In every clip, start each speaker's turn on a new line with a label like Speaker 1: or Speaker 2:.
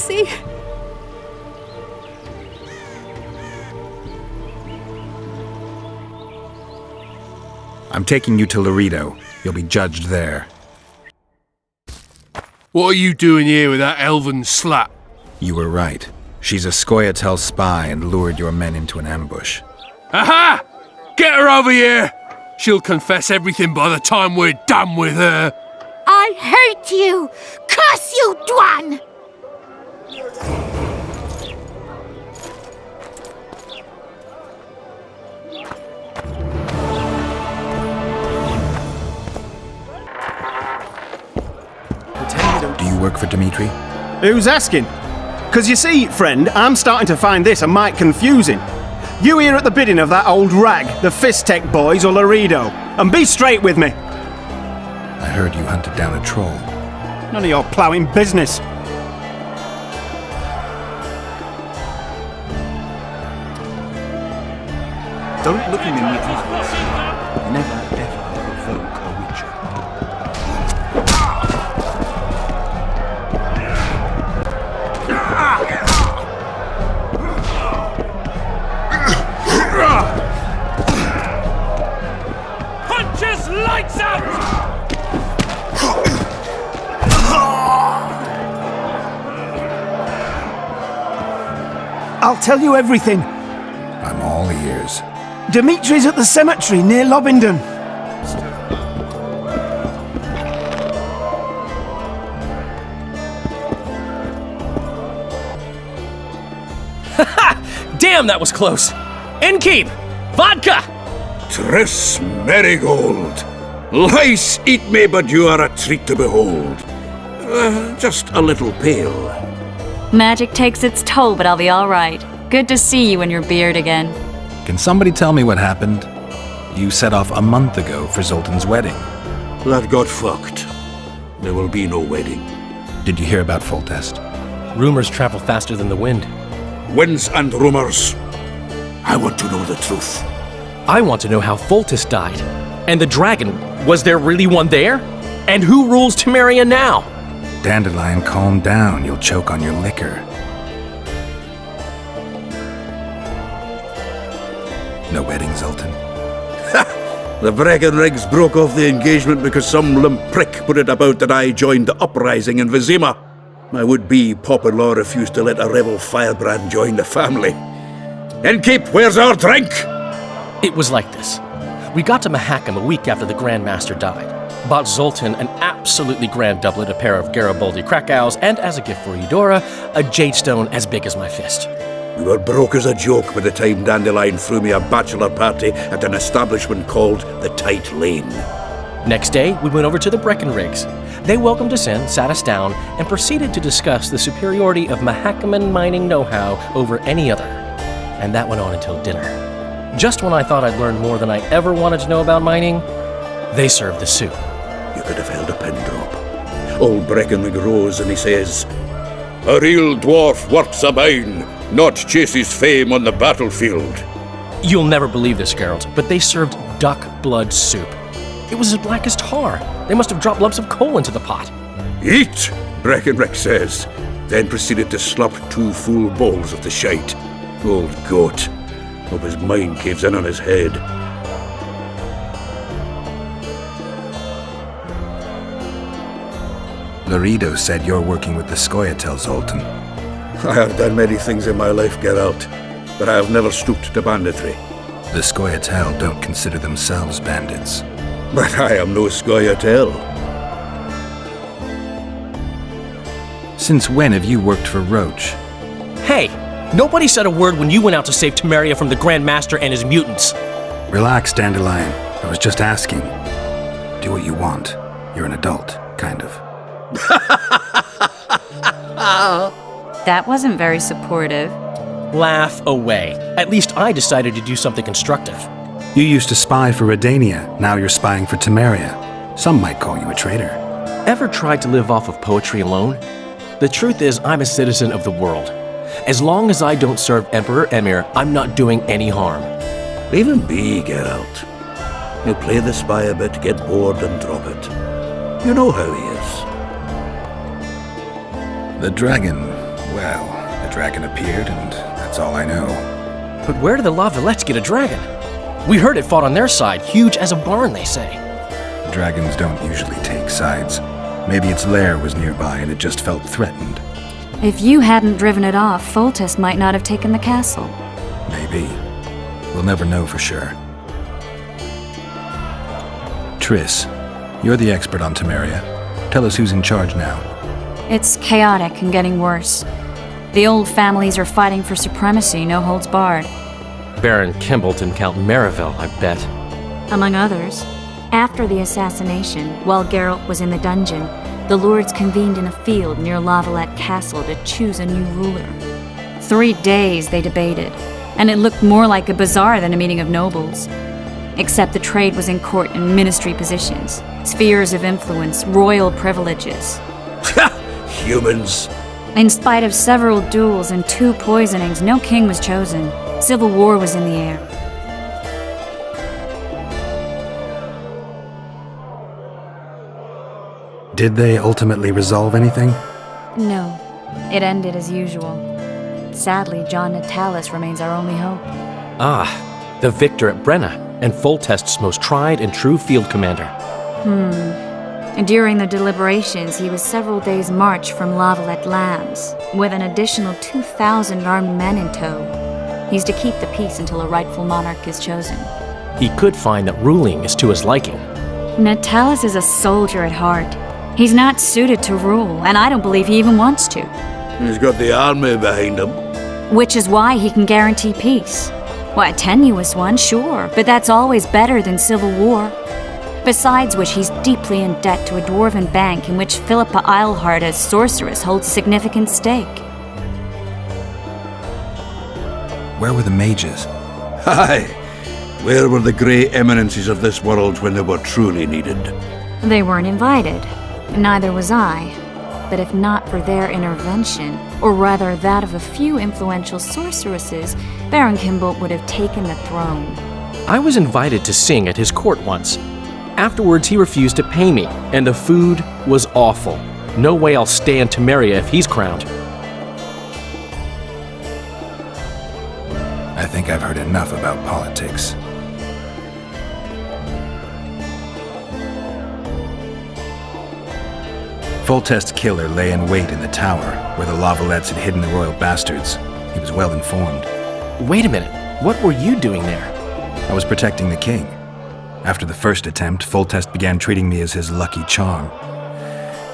Speaker 1: mercy.
Speaker 2: I'm taking you to Loredo. You'll be judged there.
Speaker 3: What are you doing here with that elven slut?
Speaker 2: You were right. She's a Scoia'tael spy and lured your men into an ambush.
Speaker 3: Aha! Get her over here! She'll confess everything by the time we're done with her.
Speaker 4: I hate you! Curse you, Dwan!
Speaker 2: Do you work for Dimitri?
Speaker 5: Who's asking? 'Cause you see, friend, I'm starting to find this a mite confusing. You here at the bidding of that old rag, the Fistech boys or Loredo? And be straight with me.
Speaker 2: I heard you hunted down a troll.
Speaker 5: None of your ploughing business.
Speaker 6: Don't look him in the eyes. Never ever provoke a witcher.
Speaker 3: Punch his lights out!
Speaker 5: I'll tell you everything.
Speaker 2: I'm all ears.
Speaker 5: Dimitri's at the cemetery near Lobingdon.
Speaker 7: Damn, that was close! Innkeep! Vodka!
Speaker 8: Triss Marigold! Lice eat me, but you are a treat to behold. Just a little pale.
Speaker 1: Magic takes its toll, but I'll be all right. Good to see you and your beard again.
Speaker 2: Can somebody tell me what happened? You set off a month ago for Zoltan's wedding.
Speaker 8: That got fucked. There will be no wedding.
Speaker 2: Did you hear about Foltest?
Speaker 7: Rumors travel faster than the wind.
Speaker 8: Winds and rumors. I want to know the truth.
Speaker 7: I want to know how Foltest died. And the dragon, was there really one there? And who rules Temeria now?
Speaker 2: Dandelion, calm down. You'll choke on your liquor. No wedding, Zoltan?
Speaker 8: The Breckenrigs broke off the engagement because some limp prick put it about that I joined the uprising in Vizima. My would-be pop-in-law refused to let a rebel firebrand join the family. Innkeep, where's our drink?
Speaker 7: It was like this. We got to Mahakam a week after the Grand Master died. Bought Zoltan an absolutely grand doublet, a pair of Garibaldi Krakau's, and as a gift for Eudora, a jade stone as big as my fist.
Speaker 8: We were broke as a joke by the time Dandelion threw me a bachelor party at an establishment called the Tight Lane.
Speaker 7: Next day, we went over to the Breckenrigs. They welcomed us in, sat us down, and proceeded to discuss the superiority of Mahakaman mining know-how over any other. And that went on until dinner. Just when I thought I'd learned more than I ever wanted to know about mining, they served the soup.
Speaker 8: You could have held a pin drop. Old Breckenrig rose and he says, "A real dwarf works a mine, not chases fame on the battlefield."
Speaker 7: You'll never believe this, Geralt, but they served duck blood soup. It was as black as tar. They must have dropped lumps of coal into the pot.
Speaker 8: "Eat," Breckenrick says, then proceeded to slop 2 full bowls of the shite. Old goat. Hope his mind caves in on his head.
Speaker 2: Loredo said you're working with the Scoia'tael, Zoltan.
Speaker 8: I have done many things in my life, Geralt, but I have never stooped to banditry.
Speaker 2: The Scoia'tael don't consider themselves bandits.
Speaker 8: But I am no Scoia'tael.
Speaker 2: Since when have you worked for Roach?
Speaker 7: Hey, nobody said a word when you went out to save Temeria from the Grand Master and his mutants.
Speaker 2: Relax, Dandelion. I was just asking. Do what you want. You're an adult, kind of.
Speaker 1: That wasn't very supportive.
Speaker 7: Laugh away. At least I decided to do something constructive.
Speaker 2: You used to spy for Redania. Now you're spying for Temeria. Some might call you a traitor.
Speaker 7: Ever tried to live off of poetry alone? The truth is, I'm a citizen of the world. As long as I don't serve Emperor Emir, I'm not doing any harm.
Speaker 8: Leave him be, Geralt. He'll play the spy a bit, get bored and drop it. You know how he is.
Speaker 2: The dragon, The dragon appeared, and that's all I know.
Speaker 7: But where did the Lavalettes get a dragon? We heard it fought on their side, huge as a barn, they say.
Speaker 2: Dragons don't usually take sides. Maybe its lair was nearby and it just felt threatened.
Speaker 1: If you hadn't driven it off, Foltest might not have taken the castle.
Speaker 2: Maybe. We'll never know for sure. Triss, you're the expert on Temeria. Tell us who's in charge now.
Speaker 1: It's chaotic and getting worse. The old families are fighting for supremacy, no holds barred.
Speaker 7: Baron Kimbolt and Count Merivale, I bet.
Speaker 1: Among others. After the assassination, while Geralt was in the dungeon, the lords convened in a field near Lavalette Castle to choose a new ruler. 3 days they debated, and it looked more like a bazaar than a meeting of nobles. Except the trade was in court and ministry positions, spheres of influence, royal privileges.
Speaker 8: Humans.
Speaker 1: In spite of several duels and 2 poisonings, no king was chosen. Civil war was in the air.
Speaker 2: Did they ultimately resolve anything?
Speaker 1: No, it ended as usual. Sadly, John Natalis remains our only hope.
Speaker 7: Ah, the victor at Brenna, and Foltest's most tried and true field commander.
Speaker 1: And during the deliberations, he was several days' march from Lavalette Lands, with an additional 2,000 armed men in tow. He's to keep the peace until a rightful monarch is chosen.
Speaker 7: He could find that ruling is to his liking.
Speaker 1: Natalis is a soldier at heart. He's not suited to rule, and I don't believe he even wants to.
Speaker 8: He's got the army behind him.
Speaker 1: Which is why he can guarantee peace. Why, a tenuous one, sure, but that's always better than civil war. Besides which, he's deeply in debt to a dwarven bank in which Philippa Eilhart as sorceress holds a significant stake.
Speaker 2: Where were the mages?
Speaker 8: Aye. Where were the grey eminences of this world when they were truly needed?
Speaker 1: They weren't invited. Neither was I. But if not for their intervention, or rather that of a few influential sorceresses, Baron Kimbolt would have taken the throne.
Speaker 7: I was invited to sing at his court once. Afterwards, he refused to pay me, and the food was awful. No way I'll stay in Temeria if he's crowned.
Speaker 2: I think I've heard enough about politics. Foltest's killer lay in wait in the tower, where the Lavalettes had hidden the royal bastards. He was well informed.
Speaker 7: Wait a minute, what were you doing there?
Speaker 2: I was protecting the king. After the first attempt, Foltest began treating me as his lucky charm.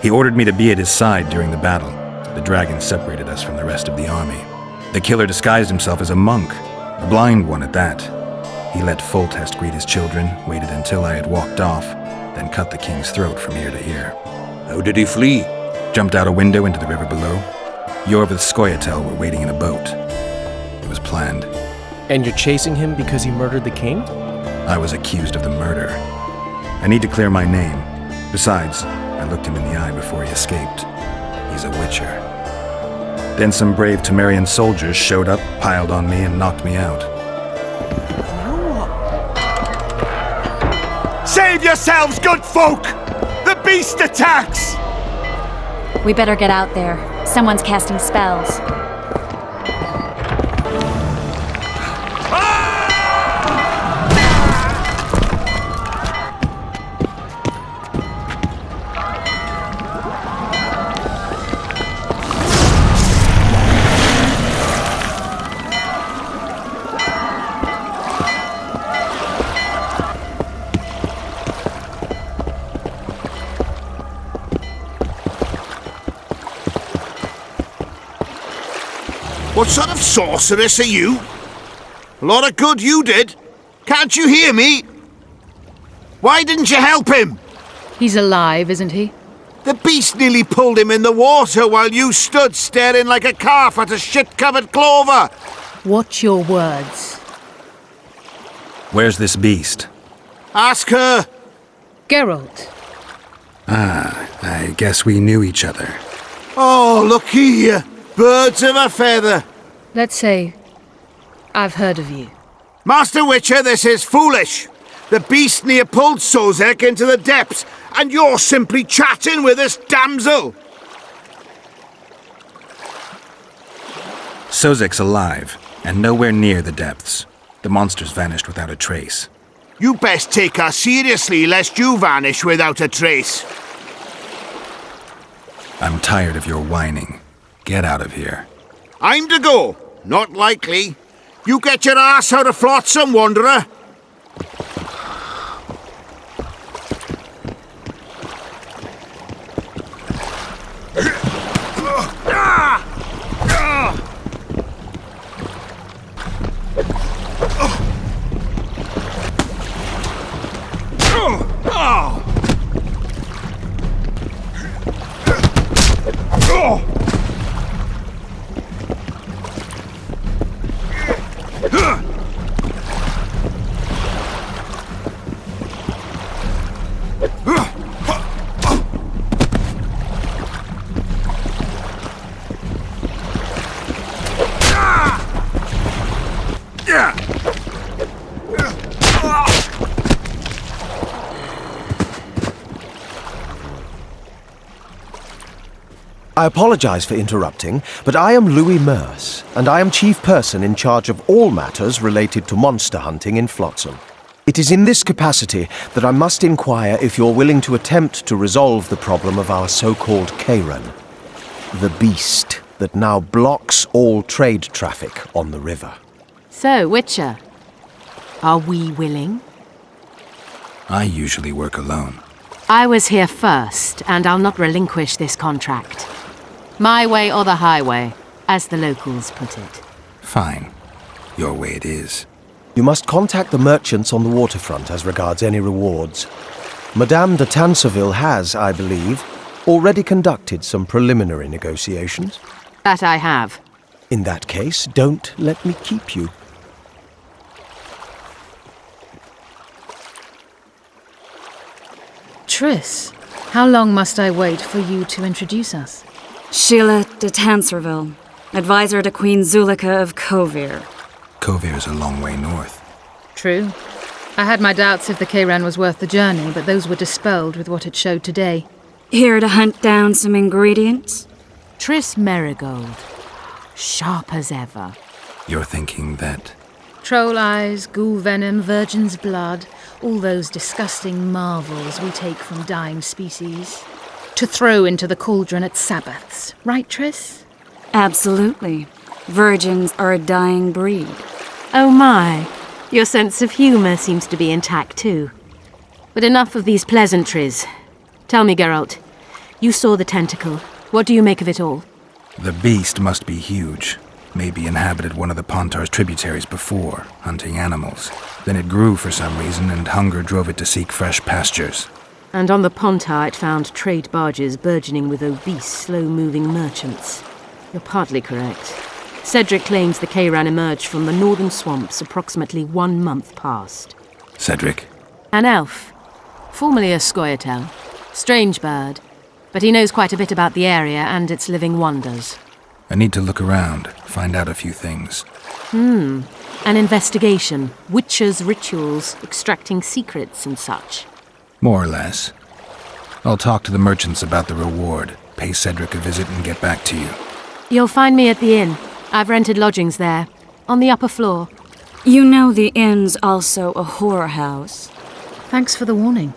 Speaker 2: He ordered me to be at his side during the battle. The dragon separated us from the rest of the army. The killer disguised himself as a monk, a blind one at that. He let Foltest greet his children, waited until I had walked off, then cut the king's throat from ear to ear.
Speaker 8: How did he flee?
Speaker 2: Jumped out a window into the river below. Yorvith Scoia'tael were waiting in a boat. It was planned.
Speaker 7: And you're chasing him because he murdered the king?
Speaker 2: I was accused of the murder. I need to clear my name. Besides, I looked him in the eye before he escaped. He's a witcher. Then some brave Temerian soldiers showed up, piled on me, and knocked me out.
Speaker 5: Save yourselves, good folk! The beast attacks!
Speaker 1: We better get out there. Someone's casting spells.
Speaker 9: What sort of sorceress are you? A lot of good you did. Can't you hear me? Why didn't you help him?
Speaker 10: He's alive, isn't he?
Speaker 9: The beast nearly pulled him in the water while you stood staring like a calf at a shit-covered clover.
Speaker 10: Watch your words.
Speaker 2: Where's this beast?
Speaker 9: Ask her.
Speaker 10: Geralt.
Speaker 2: I guess we knew each other.
Speaker 9: Oh, look here. Birds of a feather.
Speaker 10: Let's say I've heard of you.
Speaker 9: Master Witcher, this is foolish. The beast near pulled Sozek into the depths, and you're simply chatting with this damsel.
Speaker 2: Sozek's alive, and nowhere near the depths. The monsters vanished without a trace.
Speaker 9: You best take her seriously, lest you vanish without a trace.
Speaker 2: I'm tired of your whining. Get out of here.
Speaker 9: I'm to go. Not likely. You get your ass out of Flotsam, wanderer.
Speaker 11: I apologize for interrupting, but I am Louis Merce, and I am chief person in charge of all matters related to monster hunting in Flotsam. It is in this capacity that I must inquire if you're willing to attempt to resolve the problem of our so-called Kayran, the beast that now blocks all trade traffic on the river.
Speaker 10: So, Witcher, are we willing?
Speaker 2: I usually work alone.
Speaker 10: I was here first, and I'll not relinquish this contract. My way or the highway, as the locals put it.
Speaker 2: Fine. Your way it is.
Speaker 11: You must contact the merchants on the waterfront as regards any rewards. Madame de Tanseville has, I believe, already conducted some preliminary negotiations.
Speaker 10: That I have.
Speaker 11: In that case, don't let me keep you.
Speaker 10: Triss, how long must I wait for you to introduce us?
Speaker 1: Sheila de Tanserville, advisor to Queen Zulika of Kovir.
Speaker 2: Kovir's a long way north.
Speaker 10: True. I had my doubts if the Kayran was worth the journey, but those were dispelled with what it showed today.
Speaker 1: Here to hunt down some ingredients?
Speaker 10: Triss Merigold. Sharp as ever.
Speaker 2: You're thinking that...
Speaker 10: Troll eyes, ghoul venom, virgin's blood, all those disgusting marvels we take from dying species. To throw into the cauldron at Sabbaths. Right, Triss?
Speaker 1: Absolutely. Virgins are a dying breed.
Speaker 10: Oh my. Your sense of humour seems to be intact too. But enough of these pleasantries. Tell me, Geralt. You saw the tentacle. What do you make of it all?
Speaker 2: The beast must be huge. Maybe inhabited one of the Pontar's tributaries before, hunting animals. Then it grew for some reason, and hunger drove it to seek fresh pastures.
Speaker 10: And on the Pontar it found trade barges burgeoning with obese, slow-moving merchants. You're partly correct. Cedric claims the Kayran emerged from the northern swamps approximately 1 month past.
Speaker 2: Cedric?
Speaker 10: An elf. Formerly a Scoia'tael. Strange bird. But he knows quite a bit about the area and its living wonders.
Speaker 2: I need to look around, find out a few things.
Speaker 10: An investigation. Witchers' rituals, extracting secrets and such.
Speaker 2: More or less. I'll talk to the merchants about the reward, pay Cedric a visit and get back to you.
Speaker 10: You'll find me at the inn. I've rented lodgings there, on the upper floor.
Speaker 1: You know the inn's also a whorehouse.
Speaker 10: Thanks for the warning.